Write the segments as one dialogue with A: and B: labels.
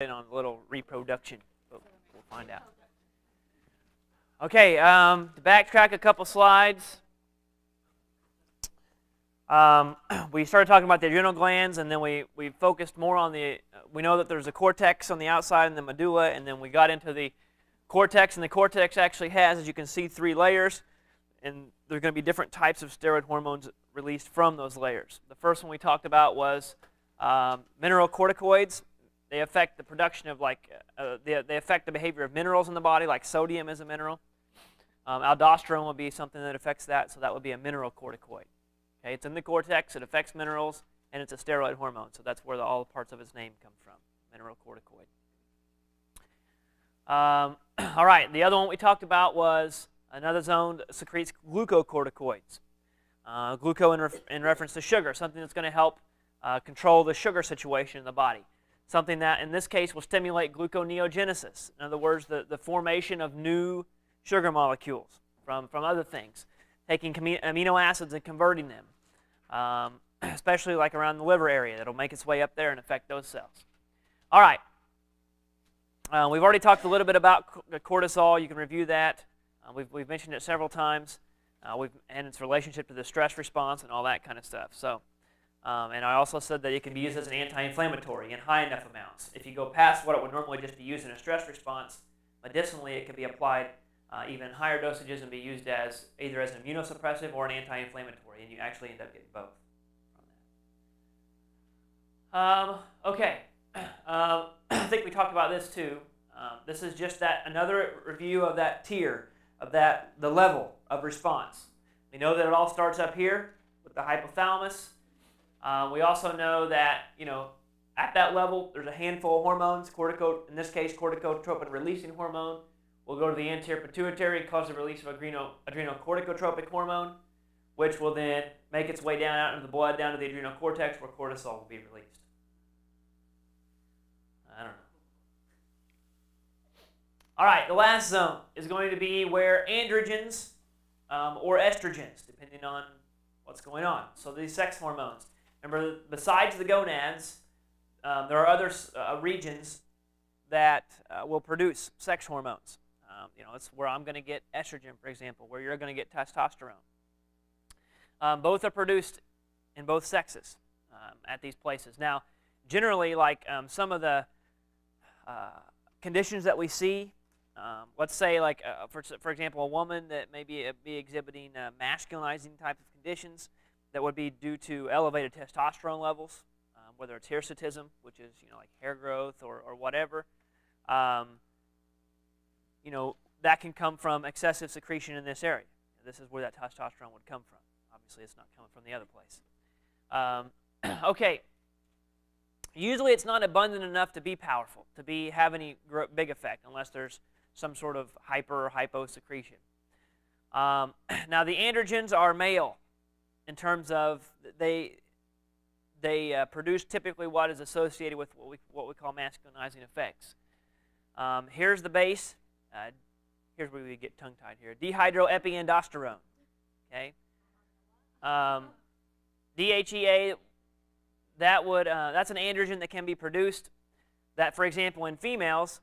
A: on a little reproduction, but we'll find out. Okay, to backtrack a couple slides, we started talking about the adrenal glands, and then we focused more on the, we know that there's a cortex on the outside and the medulla, and then we got into the cortex, and the cortex actually has, as you can see, 3 layers, and there are going to be different types of steroid hormones released from those layers. The first one we talked about was mineralocorticoids. They affect the production of they affect the behavior of minerals in the body, like sodium is a mineral. Aldosterone would be something that affects that, so that would be a mineralocorticoid. Okay, it's in the cortex, it affects minerals, and it's a steroid hormone, so that's where all parts of its name come from, mineralocorticoid. All right, the other one we talked about was another zone that secretes glucocorticoids. Gluco in reference to sugar, something that's going to help control the sugar situation in the body. Something that, in this case, will stimulate gluconeogenesis. In other words, the formation of new sugar molecules from other things, taking amino acids and converting them, especially like around the liver area. That'll make its way up there and affect those cells. All right. We've already talked a little bit about cortisol. You can review that. We've mentioned it several times, and its relationship to the stress response and all that kind of stuff. So. And I also said that it can be used as an anti-inflammatory in high enough amounts. If you go past what it would normally just be used in a stress response, medicinally it can be applied even in higher dosages and be used as either as an immunosuppressive or an anti-inflammatory, and you actually end up getting both from that. Okay, I think we talked about this too. This is just another review of that tier, of the level of response. We know that it all starts up here with the hypothalamus. We also know that, at that level, there's a handful of hormones. In this case, corticotropin-releasing hormone will go to the anterior pituitary and cause the release of adrenal corticotropic hormone, which will then make its way down out into the blood, down to the adrenal cortex, where cortisol will be released. I don't know. All right, the last zone is going to be where androgens or estrogens, depending on what's going on. So these sex hormones. Remember, besides the gonads, there are other regions that will produce sex hormones. It's where I'm going to get estrogen, for example, where you're going to get testosterone. Both are produced in both sexes at these places. Now, generally, like some of the conditions that we see, let's say, like for example, a woman that may be exhibiting masculinizing type of conditions, that would be due to elevated testosterone levels, whether it's hirsutism, which is like hair growth or whatever. That can come from excessive secretion in this area. This is where that testosterone would come from. Obviously, it's not coming from the other place. Okay. Usually, it's not abundant enough to be powerful, to have any big effect, unless there's some sort of hyper or hypo secretion. Now, the androgens are male. In terms of they produce typically what is associated with what we call masculinizing effects. Here's the base. Here's where we get tongue-tied here. Dehydroepiandrosterone. Okay. DHEA. That's an androgen that can be produced. That, for example, in females,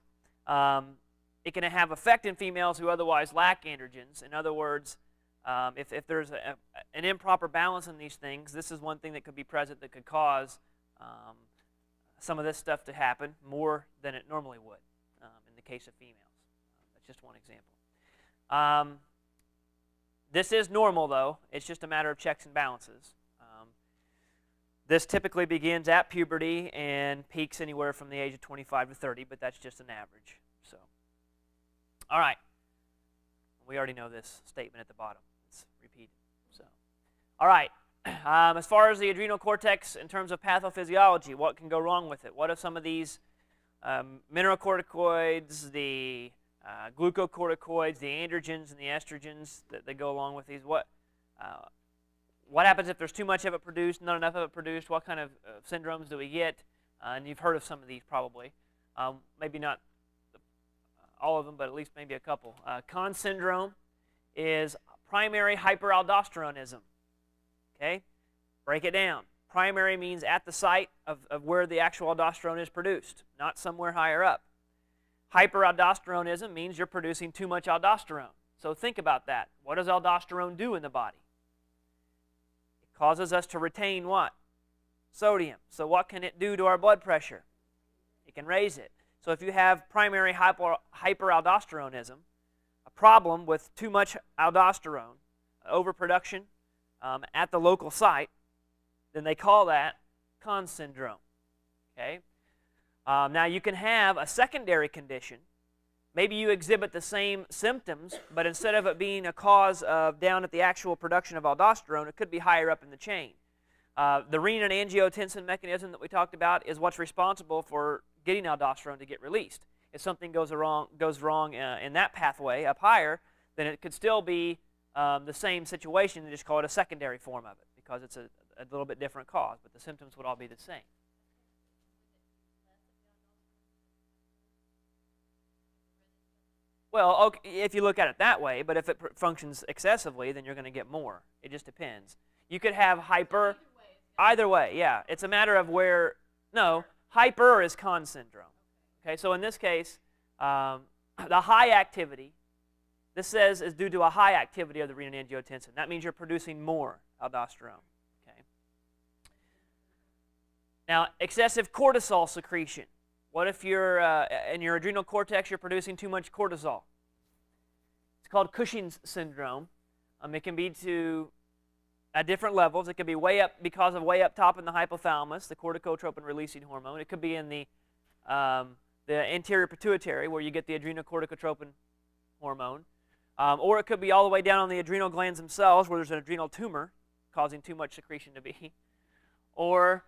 A: it can have effect in females who otherwise lack androgens. In other words, if there's an improper balance in these things, this is one thing that could be present that could cause some of this stuff to happen more than it normally would in the case of females. That's just one example. This is normal, though. It's just a matter of checks and balances. This typically begins at puberty and peaks anywhere from the age of 25 to 30, but that's just an average. So, all right. We already know this statement at the bottom. It's repeated. So, all right. As far as the adrenal cortex in terms of pathophysiology, what can go wrong with it? What if some of these mineralocorticoids, the glucocorticoids, the androgens, and the estrogens that go along with these? What happens if there's too much of it produced, not enough of it produced? What kind of syndromes do we get? And you've heard of some of these probably. Maybe not all of them, but at least maybe a couple. Conn syndrome is primary hyperaldosteronism. Okay? Break it down. Primary means at the site of where the actual aldosterone is produced, not somewhere higher up. Hyperaldosteronism means you're producing too much aldosterone. So think about that. What does aldosterone do in the body? It causes us to retain what? Sodium. So what can it do to our blood pressure? It can raise it. So if you have primary hyperaldosteronism, a problem with too much aldosterone, overproduction at the local site, then they call that Conn's syndrome. Okay? Now you can have a secondary condition. Maybe you exhibit the same symptoms, but instead of it being a cause of down at the actual production of aldosterone, it could be higher up in the chain. The renin-angiotensin mechanism that we talked about is what's responsible for getting aldosterone to get released. If something goes wrong in that pathway up higher, then it could still be the same situation. They just call it a secondary form of it because it's a little bit different cause, but the symptoms would all be the same. Well, okay, if you look at it that way, but if it functions excessively, then you're going to get more. It just depends. You could have hyper. Either way, yeah. It's a matter of where. No, hyper is Conn's syndrome. Okay, so in this case, the high activity, this says is due to a high activity of the renin-angiotensin. That means you're producing more aldosterone. Okay. Now, excessive cortisol secretion. What if you're in your adrenal cortex, you're producing too much cortisol? It's called Cushing's syndrome. It can be at different levels. It could be way up because of way up top in the hypothalamus, the corticotropin-releasing hormone. It could be in the anterior pituitary where you get the adrenocorticotropin hormone. Or it could be all the way down on the adrenal glands themselves where there's an adrenal tumor causing too much secretion to be. Or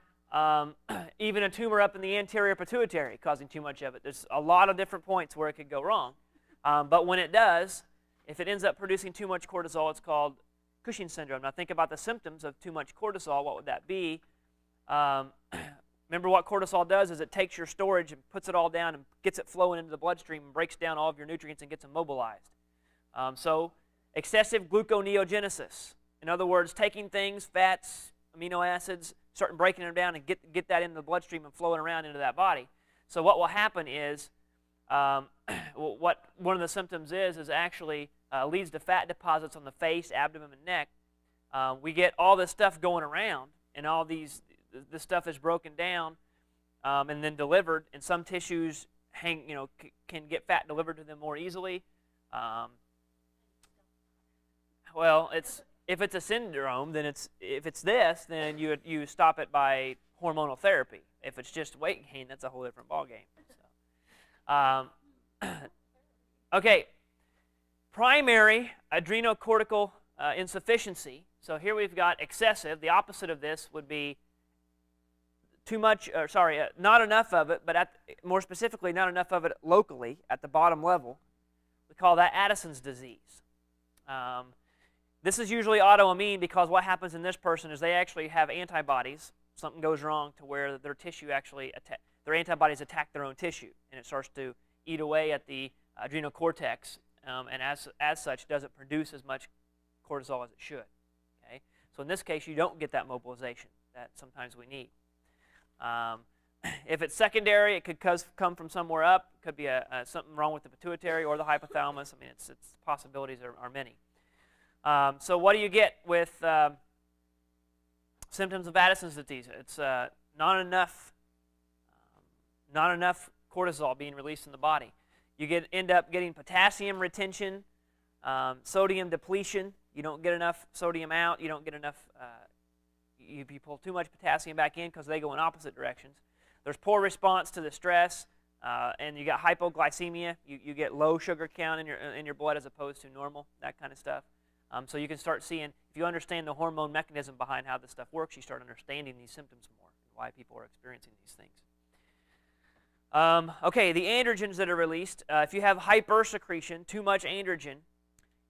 A: even a tumor up in the anterior pituitary causing too much of it. There's a lot of different points where it could go wrong. But when it does, if it ends up producing too much cortisol, it's called Cushing's syndrome. Now think about the symptoms of too much cortisol. What would that be? Remember what cortisol does is it takes your storage and puts it all down and gets it flowing into the bloodstream and breaks down all of your nutrients and gets them mobilized. So excessive gluconeogenesis. In other words, taking things, fats, amino acids, starting breaking them down and get that into the bloodstream and flowing around into that body. So what will happen is, what one of the symptoms is actually leads to fat deposits on the face, abdomen, and neck. We get all this stuff going around, and all this stuff is broken down and then delivered. And some tissues can get fat delivered to them more easily. Well, if it's a syndrome, then if it's this, then you stop it by hormonal therapy. If it's just weight gain, that's a whole different ballgame. So, okay, primary adrenocortical insufficiency. So here we've got excessive. The opposite of this would be too much, not enough of it, but more specifically, not enough of it locally at the bottom level. We call that Addison's disease. This is usually autoimmune because what happens in this person is they actually have antibodies. Something goes wrong to where their tissue their antibodies attack their own tissue, and it starts to eat away at the adrenal cortex, and as such doesn't produce as much cortisol as it should. Okay, so in this case, you don't get that mobilization that sometimes we need. If it's secondary, it could come from somewhere up. It could be something wrong with the pituitary or the hypothalamus. I mean, its possibilities are many. So what do you get with symptoms of Addison's disease? It's not enough cortisol being released in the body. You end up getting potassium retention, sodium depletion. You don't get enough sodium out. You don't get enough. You pull too much potassium back in because they go in opposite directions. There's poor response to the stress, and you got hypoglycemia. You get low sugar count in your blood as opposed to normal. That kind of stuff. So you can start seeing, if you understand the hormone mechanism behind how this stuff works, you start understanding these symptoms more and why people are experiencing these things. Okay, the androgens that are released, if you have hypersecretion, too much androgen,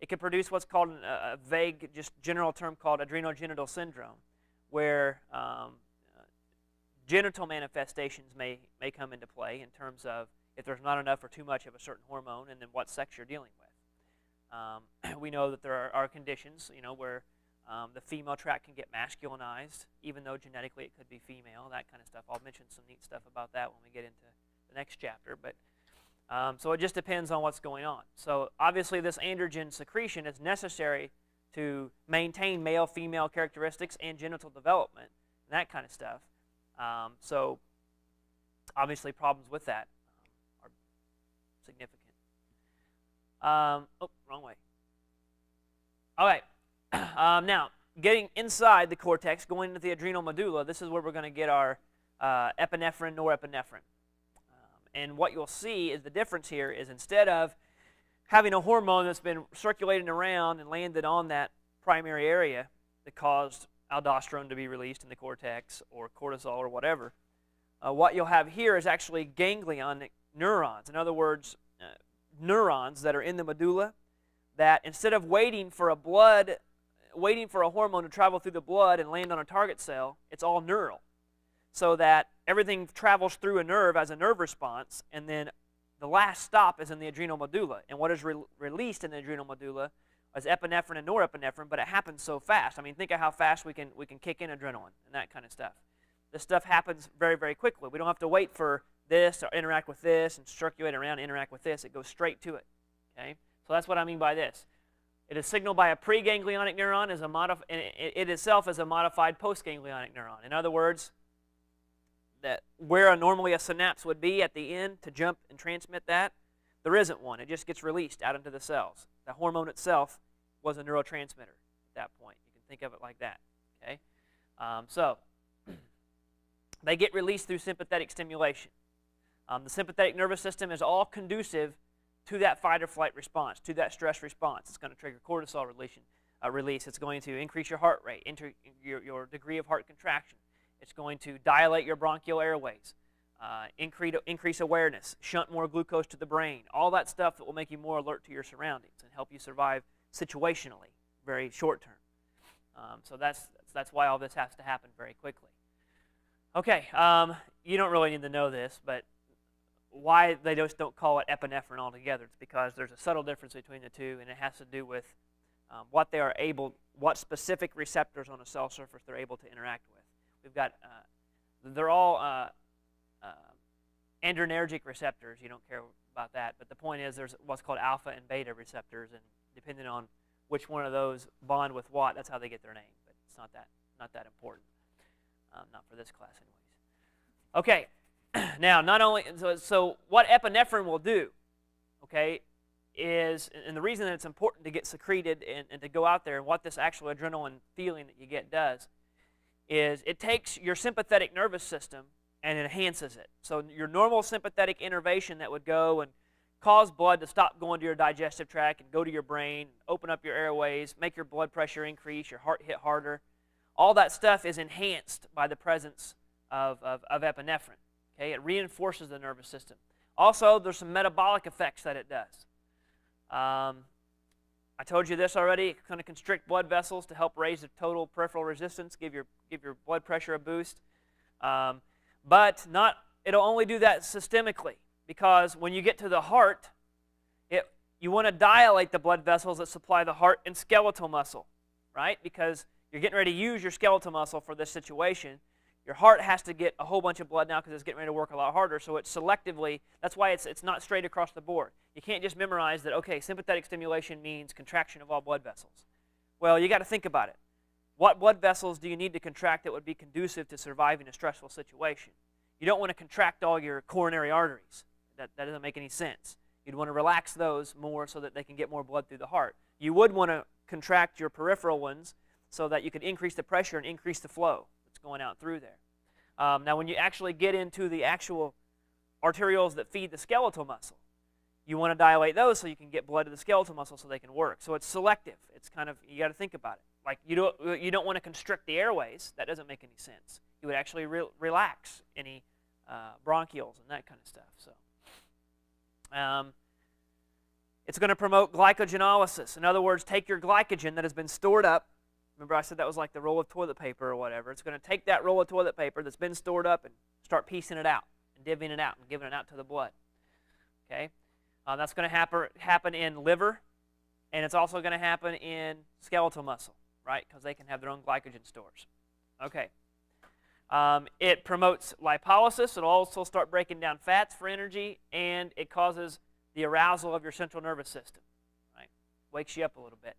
A: it can produce what's called a vague, just general term called adrenogenital syndrome, where genital manifestations may come into play in terms of if there's not enough or too much of a certain hormone, and then what sex you're dealing with. We know that there are conditions, where The female tract can get masculinized, even though genetically it could be female, that kind of stuff. I'll mention some neat stuff about that when we get into the next chapter. But so it just depends on what's going on. So obviously this androgen secretion is necessary to maintain male-female characteristics and genital development and that kind of stuff. So obviously problems with that are significant. Oh, wrong way. All right. Now, getting inside the cortex, going into the adrenal medulla, this is where we're going to get our epinephrine, norepinephrine. And what you'll see is the difference here is instead of having a hormone that's been circulating around and landed on that primary area that caused aldosterone to be released in the cortex or cortisol or whatever, what you'll have here is actually ganglionic neurons. In other words, neurons that are in the medulla that instead of waiting for a hormone to travel through the blood and land on a target cell, it's all neural. So that everything travels through a nerve as a nerve response, and then the last stop is in the adrenal medulla. And what is released in the adrenal medulla is epinephrine and norepinephrine, but it happens so fast. I mean, think of how fast we can kick in adrenaline and that kind of stuff. This stuff happens very, very quickly. We don't have to wait for this to interact with this and circulate around and interact with this. It goes straight to it. Okay? So that's what I mean by this. It is signaled by a preganglionic neuron, it itself is a modified postganglionic neuron. In other words, that where normally a synapse would be at the end to jump and transmit that, there isn't one. It just gets released out into the cells. The hormone itself was a neurotransmitter at that point. You can think of it like that. Okay, so they get released through sympathetic stimulation. The sympathetic nervous system is all conducive to that fight or flight response, to that stress response. It's going to trigger cortisol release. It's going to increase your heart rate, your degree of heart contraction. It's going to dilate your bronchial airways, increase awareness, shunt more glucose to the brain, all that stuff that will make you more alert to your surroundings and help you survive situationally, very short term. So that's why all this has to happen very quickly. Okay, you don't really need to know this, but why they just don't call it epinephrine altogether, it's because there's a subtle difference between the two, and it has to do with what specific receptors on a cell surface they're able to interact with. We've got, they're all adrenergic receptors. You don't care about that, but the point is there's what's called alpha and beta receptors, and depending on which one of those bond with what, that's how they get their name. But it's not that important. Not for this class, anyways. Okay. Now, not only so what epinephrine will do, okay, is, and the reason that it's important to get secreted and to go out there, and what this actual adrenaline feeling that you get does, is it takes your sympathetic nervous system and enhances it. So your normal sympathetic innervation that would go and cause blood to stop going to your digestive tract and go to your brain, open up your airways, make your blood pressure increase, your heart hit harder, all that stuff is enhanced by the presence of epinephrine. Okay, it reinforces the nervous system. Also, there's some metabolic effects that it does. I told you this already. It's going to constrict blood vessels to help raise the total peripheral resistance, give your blood pressure a boost. But it'll only do that systemically, because when you get to the heart, you want to dilate the blood vessels that supply the heart and skeletal muscle, right? Because you're getting ready to use your skeletal muscle for this situation. Your heart has to get a whole bunch of blood now because it's getting ready to work a lot harder. So it's selectively, that's why it's not straight across the board. You can't just memorize that, okay, sympathetic stimulation means contraction of all blood vessels. Well, you got to think about it. What blood vessels do you need to contract that would be conducive to surviving a stressful situation? You don't want to contract all your coronary arteries. That doesn't make any sense. You'd want to relax those more so that they can get more blood through the heart. You would want to contract your peripheral ones so that you could increase the pressure and increase the flow going out through there. Now, when you actually get into the actual arterioles that feed the skeletal muscle, you want to dilate those so you can get blood to the skeletal muscle so they can work. So it's selective. It's kind of, you got to think about it. Like you don't want to constrict the airways. That doesn't make any sense. You would actually relax any bronchioles and that kind of stuff. So it's going to promote glycogenolysis. In other words, take your glycogen that has been stored up. Remember I said that was like the roll of toilet paper or whatever. It's going to take that roll of toilet paper that's been stored up and start piecing it out and divvying it out and giving it out to the blood. Okay, that's going to happen in liver, and it's also going to happen in skeletal muscle, right? Because they can have their own glycogen stores. Okay. It promotes lipolysis. It'll also start breaking down fats for energy, and it causes the arousal of your central nervous system, right? Wakes you up a little bit.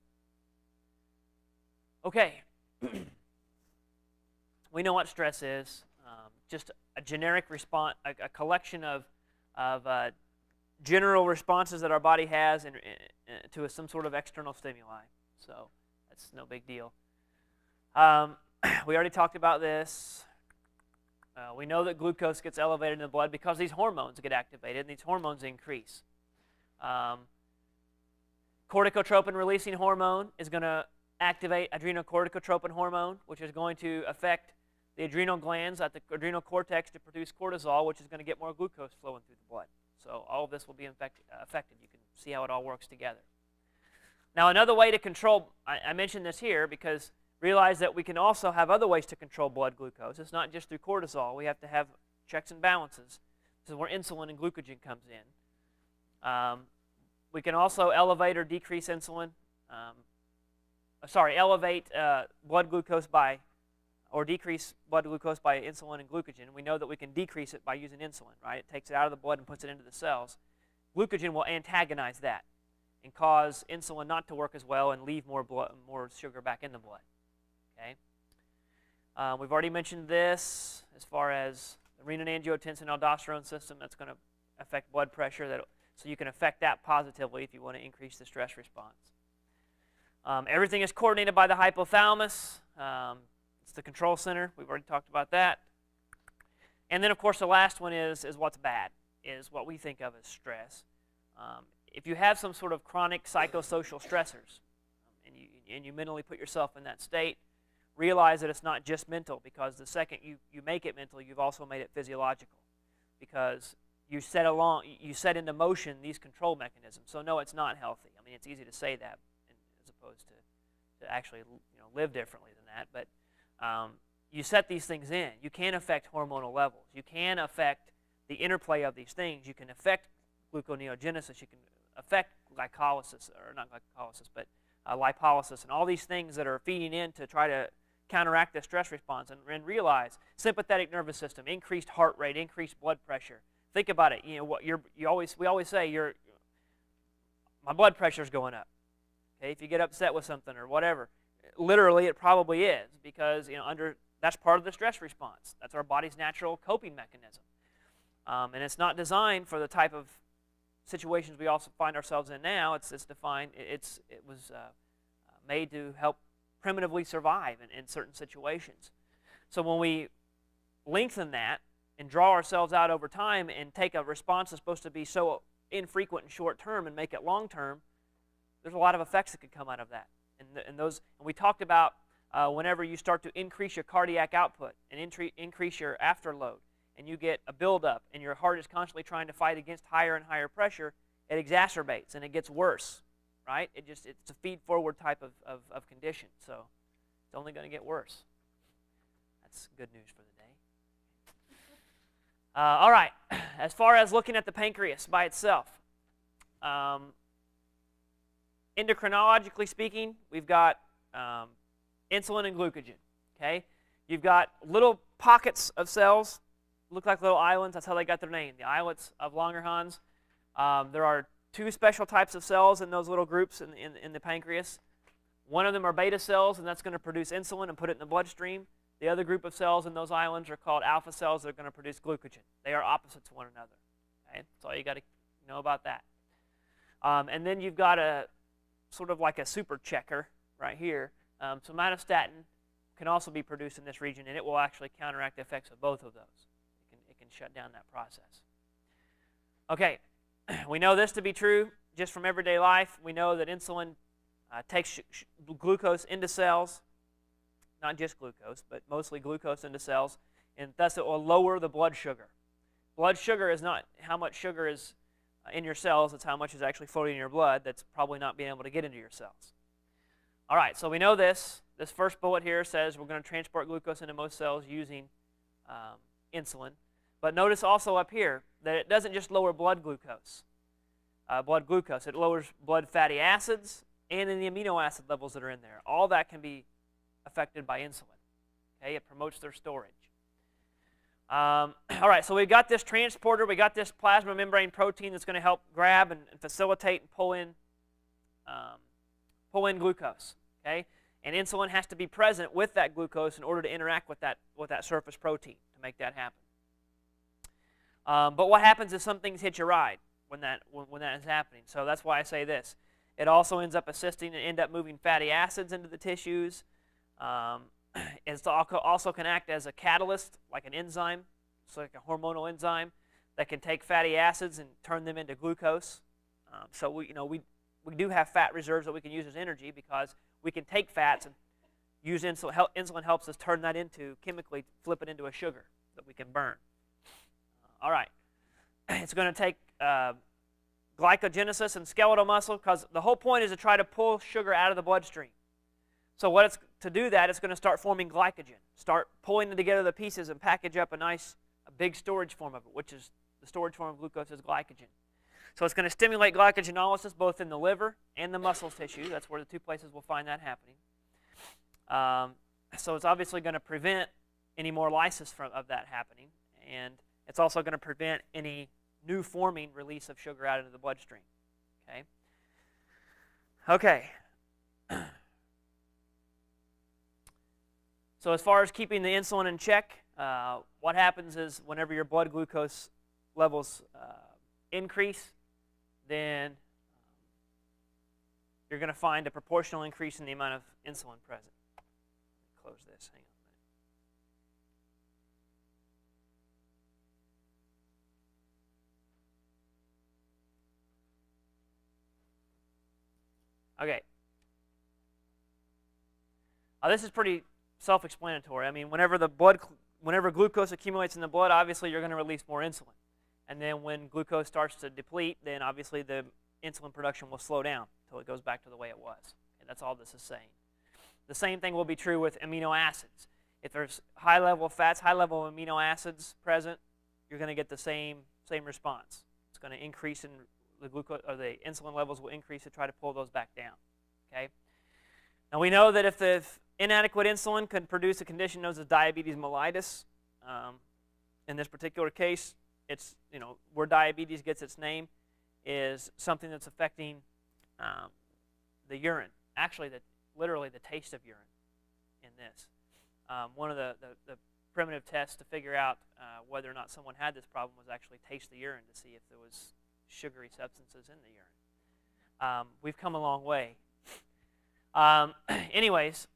A: Okay. We know what stress is. Just a generic response, a collection of general responses that our body has to some sort of external stimuli. So that's no big deal. We already talked about this. We know that glucose gets elevated in the blood because these hormones get activated, and these hormones increase. Corticotropin-releasing hormone is going to activate adrenocorticotropin hormone, which is going to affect the adrenal glands at the adrenal cortex to produce cortisol, which is going to get more glucose flowing through the blood. So all of this will be affected. You can see how it all works together. Now, another way to control, I mentioned this here because realize that we can also have other ways to control blood glucose. It's not just through cortisol. We have to have checks and balances. This is where insulin and glucagon comes in. We can also elevate or decrease insulin. Elevate blood glucose by, or decrease blood glucose by insulin and glucagon. We know that we can decrease it by using insulin, right? It takes it out of the blood and puts it into the cells. Glucagon will antagonize that and cause insulin not to work as well and leave more sugar back in the blood. Okay. We've already mentioned this as far as the renin-angiotensin-aldosterone system. That's going to affect blood pressure. So you can affect that positively if you want to increase the stress response. Everything is coordinated by the hypothalamus. It's the control center. We've already talked about that. And then, of course, the last one is what's bad, is what we think of as stress. If you have some sort of chronic psychosocial stressors and you mentally put yourself in that state, realize that it's not just mental, because the second you make it mental, you've also made it physiological, because you set into motion these control mechanisms. So no, it's not healthy. I mean, it's easy to say that as opposed to actually live differently than that. But you set these things in. You can affect hormonal levels. You can affect the interplay of these things. You can affect gluconeogenesis. You can affect glycolysis, or not glycolysis, but lipolysis, and all these things that are feeding in to try to counteract the stress response. And realize sympathetic nervous system, increased heart rate, increased blood pressure. Think about it. We always say my blood pressure is going up. Okay, if you get upset with something or whatever, literally it probably is, because that's part of the stress response. That's our body's natural coping mechanism, and it's not designed for the type of situations we also find ourselves in now. It was made to help primitively survive in certain situations. So when we lengthen that and draw ourselves out over time and take a response that's supposed to be so infrequent and short term and make it long term, there's a lot of effects that could come out of that. And we talked about whenever you start to increase your cardiac output and increase your afterload, and you get a buildup, and your heart is constantly trying to fight against higher and higher pressure, it exacerbates and it gets worse, right? It's a feed-forward type of condition, so it's only going to get worse. That's good news for the day. All right, as far as looking at the pancreas by itself, endocrinologically speaking, we've got insulin and glucagon. Okay, you've got little pockets of cells, look like little islands. That's how they got their name, the islets of Langerhans. There are two special types of cells in those little groups in the pancreas. One of them are beta cells, and that's going to produce insulin and put it in the bloodstream. The other group of cells in those islands are called alpha cells that are going to produce glucagon. They are opposite to one another. Okay? That's all you got to know about that. And then you've got a sort of like a super checker right here. Somatostatin can also be produced in this region, and it will actually counteract the effects of both of those. It can shut down that process. Okay, we know this to be true just from everyday life. We know that insulin takes glucose into cells, not just glucose, but mostly glucose into cells, and thus it will lower the blood sugar. Blood sugar is not how much sugar is in your cells, it's how much is actually floating in your blood that's probably not being able to get into your cells. All right, so we know this. This first bullet here says we're going to transport glucose into most cells using insulin. But notice also up here that it doesn't just lower blood glucose. It lowers blood fatty acids and in the amino acid levels that are in there. All that can be affected by insulin. Okay, it promotes their storage. All right, so we've got this transporter, we got this plasma membrane protein that's going to help grab and facilitate and pull in glucose. Okay, and insulin has to be present with that glucose in order to interact with that surface protein to make that happen. But what happens is some things hitch a ride when that is happening. So that's why I say this. It also ends up assisting and end up moving fatty acids into the tissues. It also can act as a catalyst, like an enzyme, so like a hormonal enzyme that can take fatty acids and turn them into glucose. So we do have fat reserves that we can use as energy because we can take fats and use insulin. Insulin helps us turn that into, chemically flip it into a sugar that we can burn. All right. It's going to take glycogenesis and skeletal muscle because the whole point is to try to pull sugar out of the bloodstream. So to do that, it's going to start forming glycogen, start pulling together the pieces and package up a big storage form of it, which is the storage form of glucose is glycogen. So it's going to stimulate glycogenolysis both in the liver and the muscle tissue. That's where the two places we'll find that happening. So it's obviously going to prevent any more lysis of that happening, and it's also going to prevent any new forming release of sugar out into the bloodstream. Okay. So as far as keeping the insulin in check, what happens is whenever your blood glucose levels increase, then you're going to find a proportional increase in the amount of insulin present. Let me close this. Hang on a minute. Okay. This is pretty self-explanatory. I mean, whenever glucose accumulates in the blood, obviously you're going to release more insulin. And then when glucose starts to deplete, then obviously the insulin production will slow down until it goes back to the way it was. Okay, that's all this is saying. The same thing will be true with amino acids. If there's high level of fats, high level of amino acids present, you're going to get the same response. It's going to increase in the glucose, or the insulin levels will increase to try to pull those back down. Okay. Now we know that if the inadequate insulin can produce a condition known as diabetes mellitus. In this particular case, it's where diabetes gets its name is something that's affecting the urine. Actually, literally the taste of urine in this. One of the primitive tests to figure out whether or not someone had this problem was actually taste the urine to see if there was sugary substances in the urine. We've come a long way. Anyways,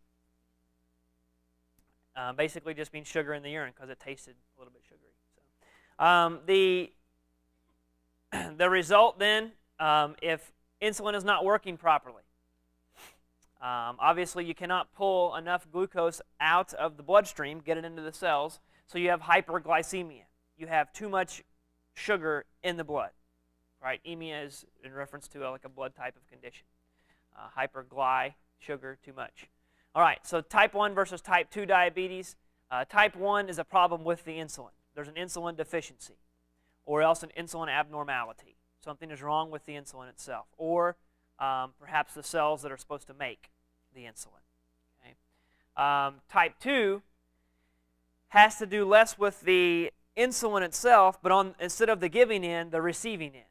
A: basically just means sugar in the urine because it tasted a little bit sugary. So, the result then, if insulin is not working properly, obviously you cannot pull enough glucose out of the bloodstream, get it into the cells, so you have hyperglycemia. You have too much sugar in the blood. Right? Emia is in reference to like a blood type of condition. Hypergly, sugar, too much. All right, so type 1 versus type 2 diabetes. Type 1 is a problem with the insulin. There's an insulin deficiency or else an insulin abnormality. Something is wrong with the insulin itself or perhaps the cells that are supposed to make the insulin. Okay? Type 2 has to do less with the insulin itself, but instead of the giving end, the receiving end.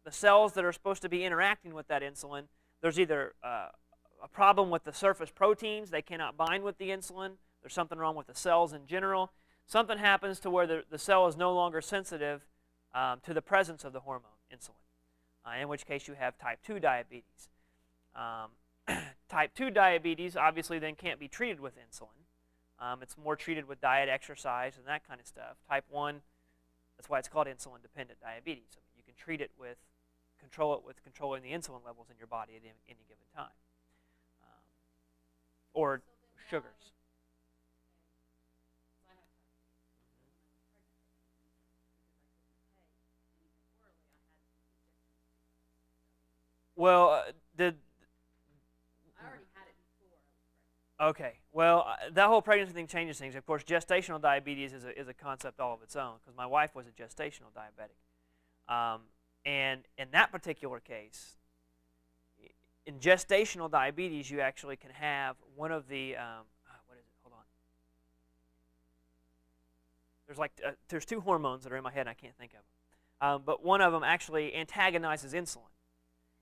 A: The cells that are supposed to be interacting with that insulin, there's either a problem with the surface proteins. They cannot bind with the insulin. There's something wrong with the cells in general. Something happens to where the cell is no longer sensitive to the presence of the hormone insulin, in which case you have type 2 diabetes. Type 2 diabetes obviously then can't be treated with insulin. It's more treated with diet, exercise, and that kind of stuff. Type 1, that's why it's called insulin-dependent diabetes. I mean, you can treat it with controlling the insulin levels in your body at any given time. Or sugars. Well, I already had it before. Okay. Well, that whole pregnancy thing changes things. Of course, gestational diabetes is a concept all of its own because my wife was a gestational diabetic. And in that particular case, in gestational diabetes, you actually can have one of the, there's two hormones that are in my head and I can't think of them. But one of them actually antagonizes insulin,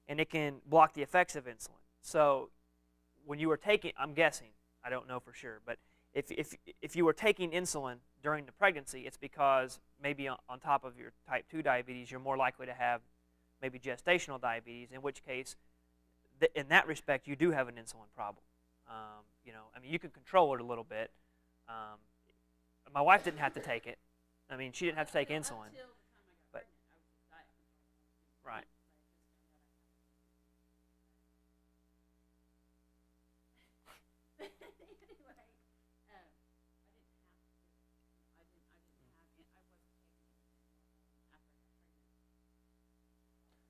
A: and it can block the effects of insulin. So when you were taking, I'm guessing, I don't know for sure, but if you were taking insulin during the pregnancy, it's because maybe on top of your type 2 diabetes, you're more likely to have maybe gestational diabetes, in which case, in that respect, you do have an insulin problem. You know, I mean, you can control it a little bit. My wife didn't have to take it. I mean, she didn't have to take insulin. But, right.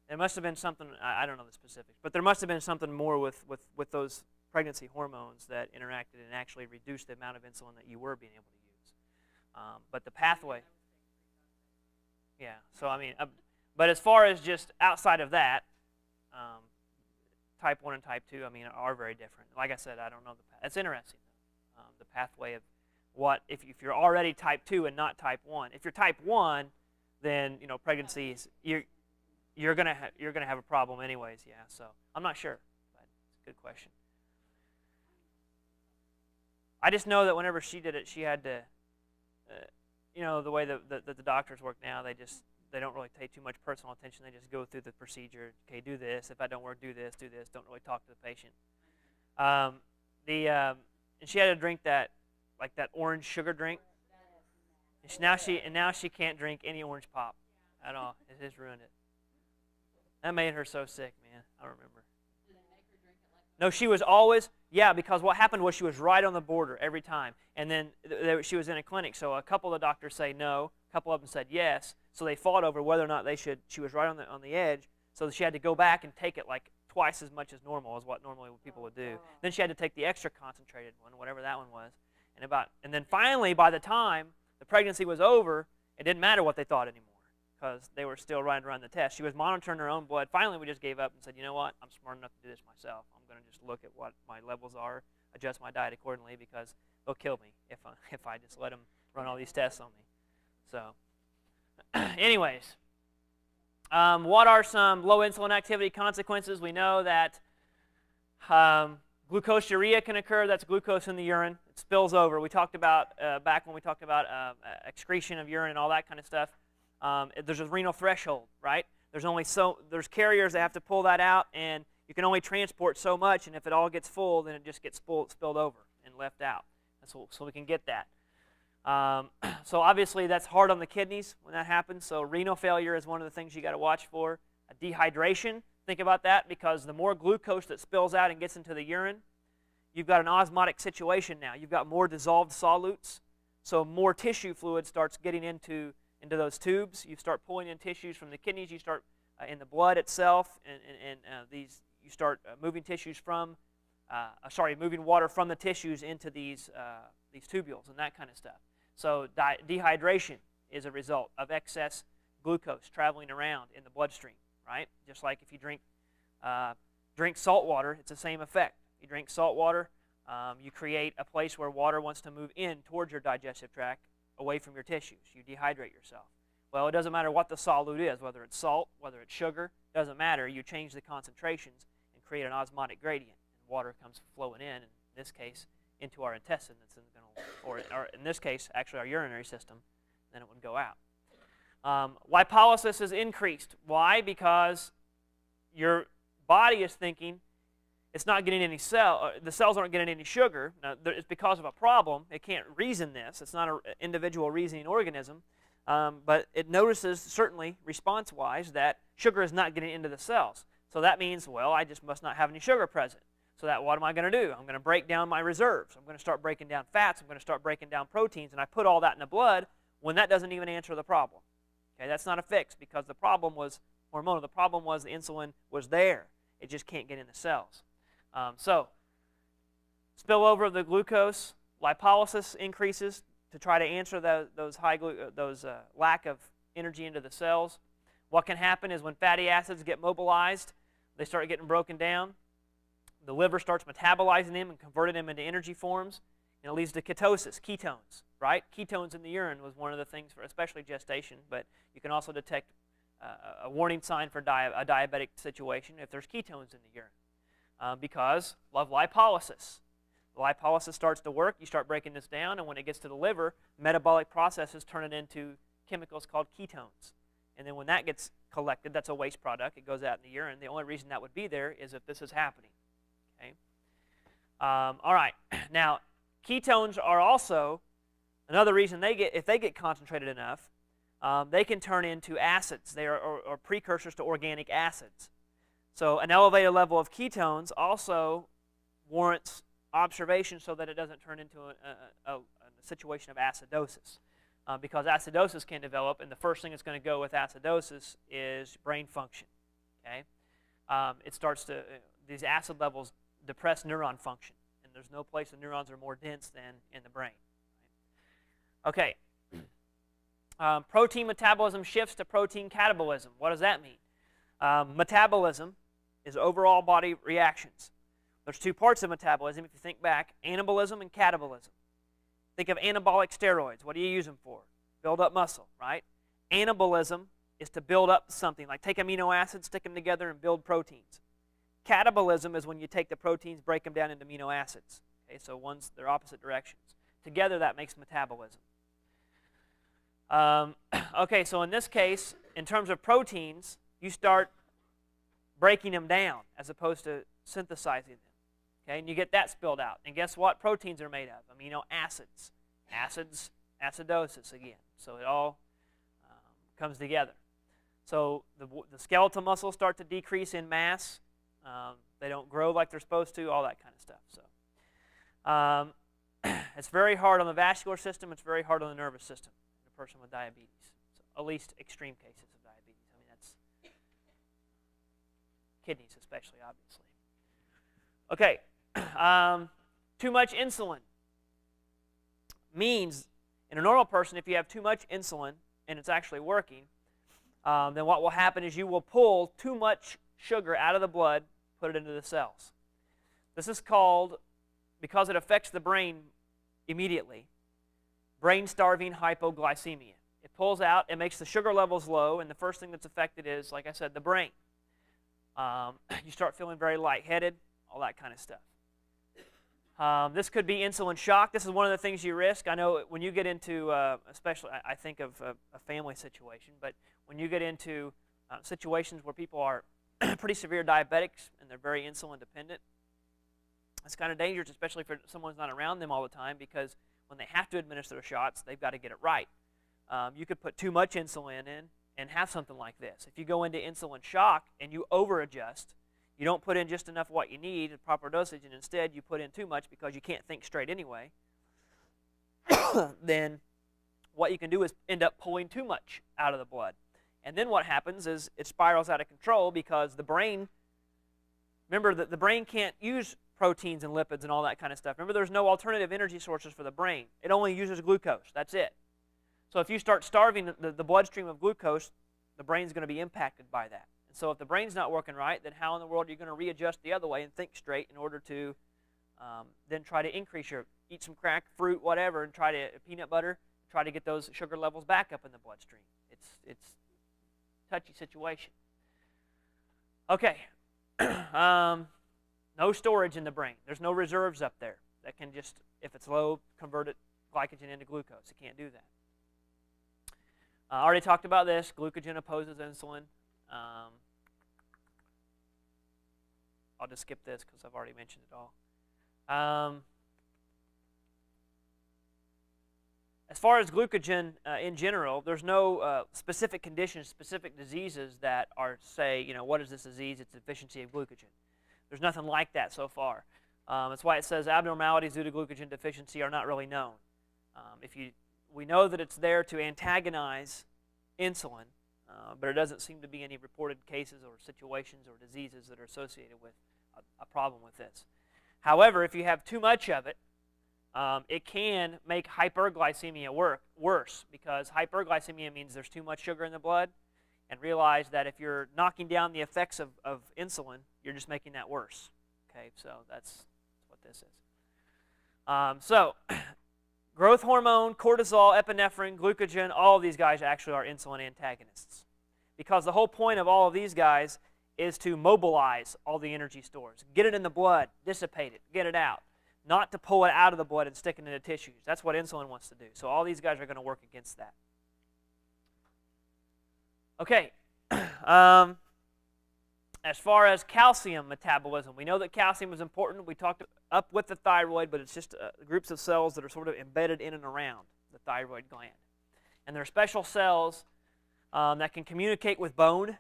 A: There must have been something, I don't know the specifics, but there must have been something more with those pregnancy hormones that interacted and actually reduced the amount of insulin that you were being able to use. But the pathway, yeah, so I mean, but as far as just outside of that, type 1 and type 2, I mean, are very different. Like I said, I don't know it's interesting, though, the pathway of what, if you're already type 2 and not type 1. If you're type 1, then, you know, pregnancies, you're gonna have a problem anyways, yeah. So I'm not sure, but it's a good question. I just know that whenever she did it, she had to, you know, the way that the doctors work now, they don't really take too much personal attention. They just go through the procedure. Okay, do this. If I don't work, do this. Do this. Don't really talk to the patient. And she had to drink that orange sugar drink. And now she can't drink any orange pop at all. It has ruined it. That made her so sick, man. I remember. Did they make her drink it like that? No, she was always, yeah, because what happened was she was right on the border every time. And then she was in a clinic, so a couple of the doctors say no, a couple of them said yes. So they fought over whether or not she was right on the edge, so she had to go back and take it like twice as much as normal as what normally people would do. Then she had to take the extra concentrated one, whatever that one was. And then finally, by the time the pregnancy was over, it didn't matter what they thought anymore, because they were still running around the test. She was monitoring her own blood. Finally, we just gave up and said, you know what? I'm smart enough to do this myself. I'm going to just look at what my levels are, adjust my diet accordingly, because they'll kill me if I just let them run all these tests on me. So, anyways, what are some low insulin activity consequences? We know that glucosuria can occur. That's glucose in the urine. It spills over. We talked about, back when we talked about excretion of urine and all that kind of stuff. There's a renal threshold, right? There's carriers that have to pull that out, and you can only transport so much, and if it all gets full, then it just gets spilled over and left out. So we can get that. So obviously that's hard on the kidneys when that happens. So renal failure is one of the things you got to watch for. Dehydration, think about that, because the more glucose that spills out and gets into the urine, you've got an osmotic situation now. You've got more dissolved solutes, so more tissue fluid starts getting into those tubes. You start pulling in tissues from the kidneys. You start in the blood itself, and you start moving moving water from the tissues into these tubules and that kind of stuff. So dehydration is a result of excess glucose traveling around in the bloodstream, right? Just like if you drink salt water, it's the same effect. You drink salt water, you create a place where water wants to move in towards your digestive tract, away from your tissues. You dehydrate yourself. Well, it doesn't matter what the solute is, whether it's salt, whether it's sugar, it doesn't matter. You change the concentrations and create an osmotic gradient, and water comes flowing in this case, into our intestine, or in this case, actually our urinary system, then it would go out. Lipolysis is increased. Why? Because your body is thinking, it's not getting any the cells aren't getting any sugar. Now, it's because of a problem. It can't reason this. It's not an individual reasoning organism. But it notices, certainly, response-wise, that sugar is not getting into the cells. So that means, well, I just must not have any sugar present. So what am I going to do? I'm going to break down my reserves. I'm going to start breaking down fats. I'm going to start breaking down proteins. And I put all that in the blood when that doesn't even answer the problem. Okay, that's not a fix, because the problem was hormonal. The problem was the insulin was there. It just can't get in the cells. So spillover of the glucose, lipolysis increases to try to answer those lack of energy into the cells. What can happen is when fatty acids get mobilized, they start getting broken down. The liver starts metabolizing them and converting them into energy forms. and it leads to ketosis, ketones, right? Ketones in the urine was one of the things for especially gestation, but you can also detect a warning sign for a diabetic situation if there's ketones in the urine because of lipolysis. Lipolysis starts to work, you start breaking this down, and when it gets to the liver, metabolic processes turn it into chemicals called ketones. And then when that gets collected, that's a waste product, it goes out in the urine. The only reason that would be there is if this is happening. Okay? All right, now ketones are also another reason if they get concentrated enough, they can turn into acids. They are precursors to organic acids. So an elevated level of ketones also warrants observation so that it doesn't turn into a situation of acidosis. Because acidosis can develop, and the first thing that's going to go with acidosis is brain function. Okay, it starts to these acid levels depress neuron function, and there's no place the neurons are more dense than in the brain. Right? Okay, protein metabolism shifts to protein catabolism. What does that mean? Metabolism is overall body reactions. There's two parts of metabolism. If you think back, anabolism and catabolism. Think of anabolic steroids. What do you use them for? Build up muscle, right? Anabolism is to build up something, like take amino acids, stick them together, and build proteins. Catabolism is when you take the proteins, break them down into amino acids. Okay, so they're opposite directions. Together, that makes metabolism. Okay, so in this case, in terms of proteins, you start breaking them down as opposed to synthesizing them. Okay, and you get that spilled out. And guess what proteins are made of? Amino acids. Acids, acidosis again. So it all comes together. So the skeletal muscles start to decrease in mass. They don't grow like they're supposed to, all that kind of stuff. So it's very hard on the vascular system. It's very hard on the nervous system in a person with diabetes. So at least extreme cases of diabetes. I mean, that's kidneys especially, obviously. Okay. Too much insulin means in a normal person, if you have too much insulin and it's actually working, then what will happen is you will pull too much sugar out of the blood, put it into the cells. This is called, because it affects the brain immediately, brain-starving hypoglycemia. It pulls out, it makes the sugar levels low, and the first thing that's affected is, like I said, the brain. You start feeling very lightheaded, all that kind of stuff. This could be insulin shock. This is one of the things you risk. I know when you get into, especially I think of a family situation, but when you get into situations where people are pretty severe diabetics and they're very insulin dependent, it's kind of dangerous, especially if someone's not around them all the time, because when they have to administer the shots, they've got to get it right. You could put too much insulin in and have something like this. If you go into insulin shock and you over-adjust, you don't put in just enough what you need, the proper dosage, and instead you put in too much because you can't think straight anyway, then what you can do is end up pulling too much out of the blood. And then what happens is it spirals out of control because the brain, remember that the brain can't use proteins and lipids and all that kind of stuff. Remember, there's no alternative energy sources for the brain. It only uses glucose. That's it. So if you start starving the bloodstream of glucose, the brain's going to be impacted by that. And so if the brain's not working right, then how in the world are you going to readjust the other way and think straight in order to then try to increase eat some crack, fruit, whatever, and peanut butter, try to get those sugar levels back up in the bloodstream. It's a touchy situation. Okay. No storage in the brain. There's no reserves up there that can just, if it's low, convert glycogen into glucose. It can't do that. I already talked about this. Glucagon opposes insulin. I'll just skip this because I've already mentioned it all. As far as glucagon in general, there's no specific conditions, specific diseases that are, say, what is this disease? It's deficiency of glucagon. There's nothing like that so far. That's why it says abnormalities due to glucagon deficiency are not really known. We know that it's there to antagonize insulin, but it doesn't seem to be any reported cases or situations or diseases that are associated with a problem with this. However, if you have too much of it, it can make hyperglycemia worse, because hyperglycemia means there's too much sugar in the blood, and realize that if you're knocking down the effects of insulin, you're just making that worse. Okay, so that's what this is. So growth hormone, cortisol, epinephrine, glucagon, all of these guys actually are insulin antagonists. Because the whole point of all of these guys is to mobilize all the energy stores. Get it in the blood, dissipate it, get it out. Not to pull it out of the blood and stick it into tissues. That's what insulin wants to do. So all these guys are going to work against that. Okay. As far as calcium metabolism, we know that calcium is important. We talked up with the thyroid, but it's just groups of cells that are sort of embedded in and around the thyroid gland. And there are special cells that can communicate with bone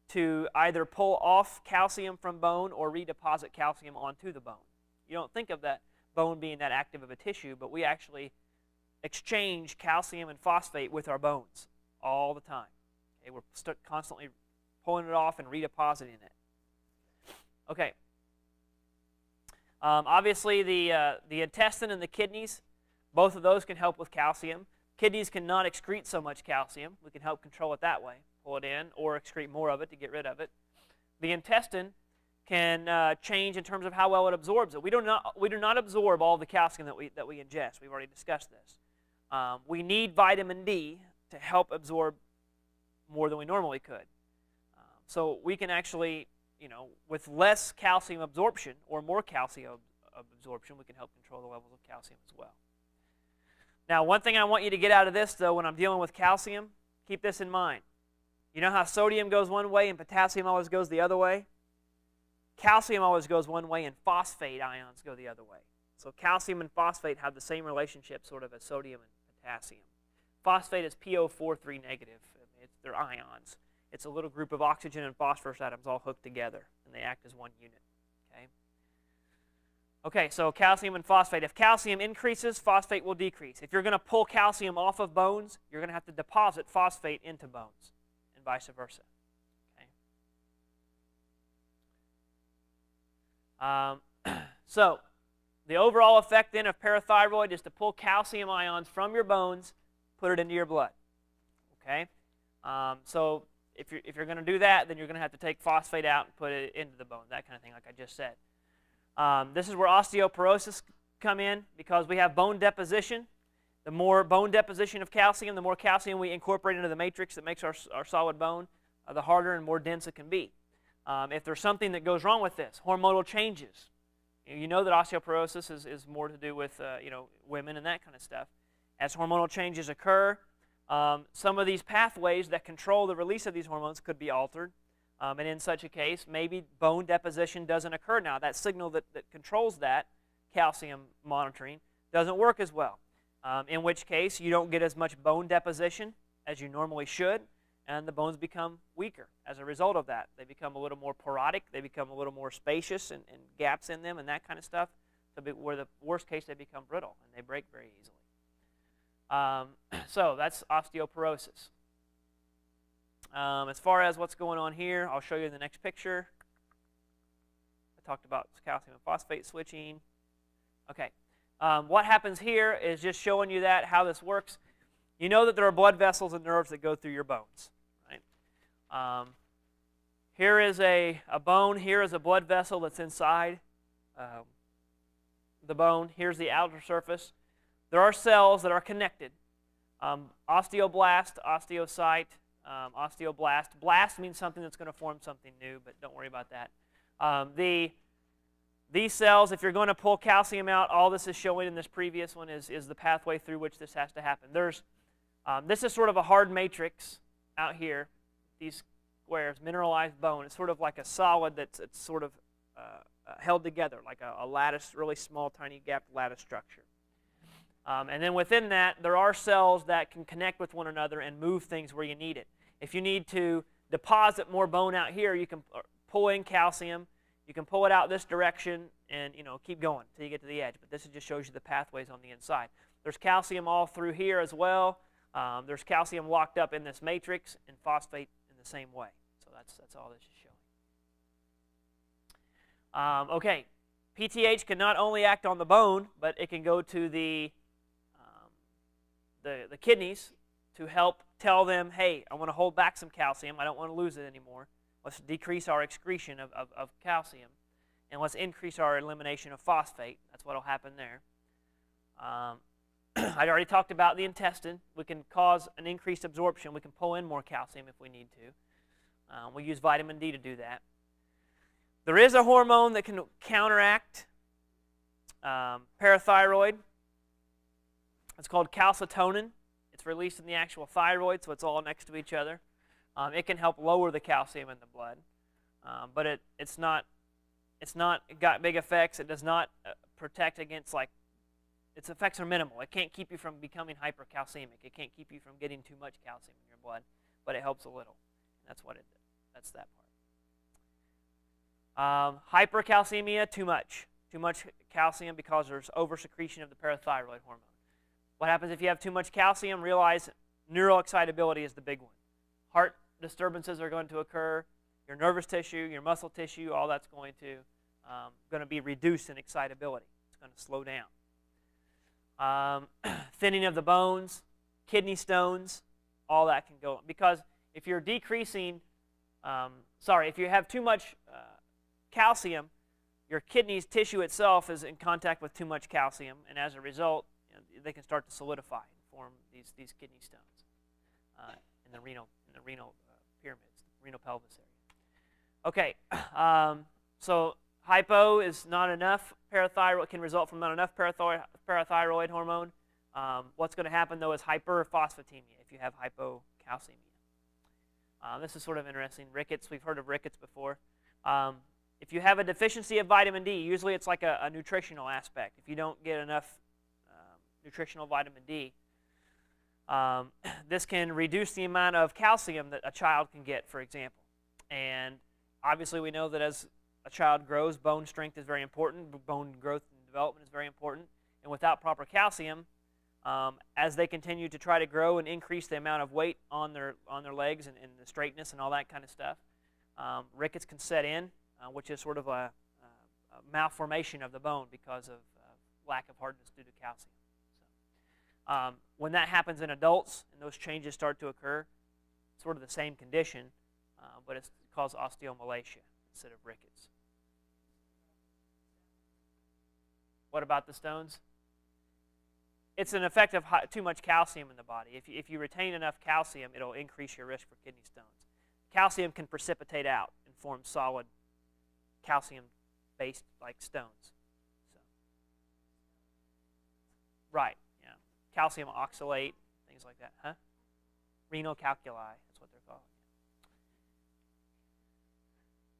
A: to either pull off calcium from bone or redeposit calcium onto the bone. You don't think of that bone being that active of a tissue, but we actually exchange calcium and phosphate with our bones all the time. Okay, we're constantly pulling it off and redepositing it. Okay. Obviously, the intestine and the kidneys, both of those can help with calcium. Kidneys cannot excrete so much calcium. We can help control it that way, pull it in, or excrete more of it to get rid of it. The intestine can change in terms of how well it absorbs it. We do not absorb all the calcium that we ingest. We've already discussed this. We need vitamin D to help absorb more than we normally could. So we can actually, with less calcium absorption or more calcium absorption, we can help control the levels of calcium as well. Now, one thing I want you to get out of this, though, when I'm dealing with calcium, keep this in mind. You know how sodium goes one way and potassium always goes the other way? Calcium always goes one way and phosphate ions go the other way. So calcium and phosphate have the same relationship sort of as sodium and potassium. Phosphate is PO43 negative. They're ions. It's a little group of oxygen and phosphorus atoms all hooked together, and they act as one unit. Okay, so calcium and phosphate. If calcium increases, phosphate will decrease. If you're going to pull calcium off of bones, you're going to have to deposit phosphate into bones, and vice versa. So the overall effect then of parathyroid is to pull calcium ions from your bones, put it into your blood. Okay, so if you're going to do that, then you're going to have to take phosphate out and put it into the bone, that kind of thing, like I just said. This is where osteoporosis come in, because we have bone deposition. The more bone deposition of calcium, the more calcium we incorporate into the matrix that makes our solid bone, the harder and more dense it can be. If there's something that goes wrong with this, hormonal changes. You know that osteoporosis is more to do with women and that kind of stuff. As hormonal changes occur, some of these pathways that control the release of these hormones could be altered. And in such a case, maybe bone deposition doesn't occur now. That signal that controls that calcium monitoring doesn't work as well. In which case, you don't get as much bone deposition as you normally should, and the bones become weaker as a result of that. They become a little more porotic. They become a little more spacious and gaps in them and that kind of stuff, where the worst case they become brittle and they break very easily. So that's osteoporosis. As far as what's going on here, I'll show you in the next picture. I talked about calcium and phosphate switching. Okay. What happens here is just showing you how this works. You know that there are blood vessels and nerves that go through your bones, right? Here is a bone. Here is a blood vessel that's inside the bone. Here's the outer surface. There are cells that are connected. Osteoblast, osteocyte, osteoblast. Blast means something that's going to form something new, but don't worry about that. These cells, if you're going to pull calcium out, all this is showing in this previous one is the pathway through which this has to happen. This is sort of a hard matrix out here, these squares, mineralized bone. It's sort of like a solid that's sort of held together, like a lattice, really small, tiny gapped lattice structure. And then within that, there are cells that can connect with one another and move things where you need it. If you need to deposit more bone out here, you can pull in calcium. You can pull it out this direction and keep going until you get to the edge. But this just shows you the pathways on the inside. There's calcium all through here as well. There's calcium locked up in this matrix and phosphate in the same way. So that's all this is showing. Okay, PTH can not only act on the bone, but it can go to the kidneys to help tell them, hey, I want to hold back some calcium. I don't want to lose it anymore. Let's decrease our excretion of calcium, and let's increase our elimination of phosphate. That's what will happen there. I'd already talked about the intestine. We can cause an increased absorption. We can pull in more calcium if we need to. We use vitamin D to do that. There is a hormone that can counteract parathyroid. It's called calcitonin. It's released in the actual thyroid, so it's all next to each other. It can help lower the calcium in the blood, but it's not got big effects. It does not protect against, like, its effects are minimal. It can't keep you from becoming hypercalcemic. It can't keep you from getting too much calcium in your blood, but it helps a little. That's what it does. That's that part. Hypercalcemia, too much calcium because there's oversecretion of the parathyroid hormone. What happens if you have too much calcium? Realize neural excitability is the big one. Heart disturbances are going to occur. Your nervous tissue, your muscle tissue, all that's going to be reduced in excitability. It's going to slow down. Thinning of the bones, kidney stones, all that can go. Because if you're decreasing, if you have too much calcium, your kidney's tissue itself is in contact with too much calcium, and as a result, they can start to solidify and form these kidney stones in the renal pyramids, renal pelvis area. Okay, so hypo is not enough parathyroid, can result from not enough parathyroid hormone. What's going to happen, though, is hyperphosphatemia if you have hypocalcemia. This is sort of interesting. Rickets, we've heard of rickets before. If you have a deficiency of vitamin D, usually it's like a nutritional aspect. If you don't get enough nutritional vitamin D, this can reduce the amount of calcium that a child can get, for example. And obviously we know that as a child grows, bone strength is very important. Bone growth and development is very important. And without proper calcium, as they continue to try to grow and increase the amount of weight on their legs and the straightness and all that kind of stuff, rickets can set in, which is sort of a malformation of the bone because of lack of hardness due to calcium. So, when that happens in adults and those changes start to occur, it's sort of the same condition, but it's called osteomalacia instead of rickets. What about the stones? It's an effect of too much calcium in the body. If you retain enough calcium, it'll increase your risk for kidney stones. Calcium can precipitate out and form solid calcium-based like stones. So, right, yeah. Calcium oxalate, things like that, huh? Renal calculi, that's what they're called.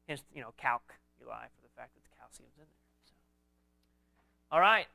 A: Hence, calculi for the fact that the calcium's in there. So. All right.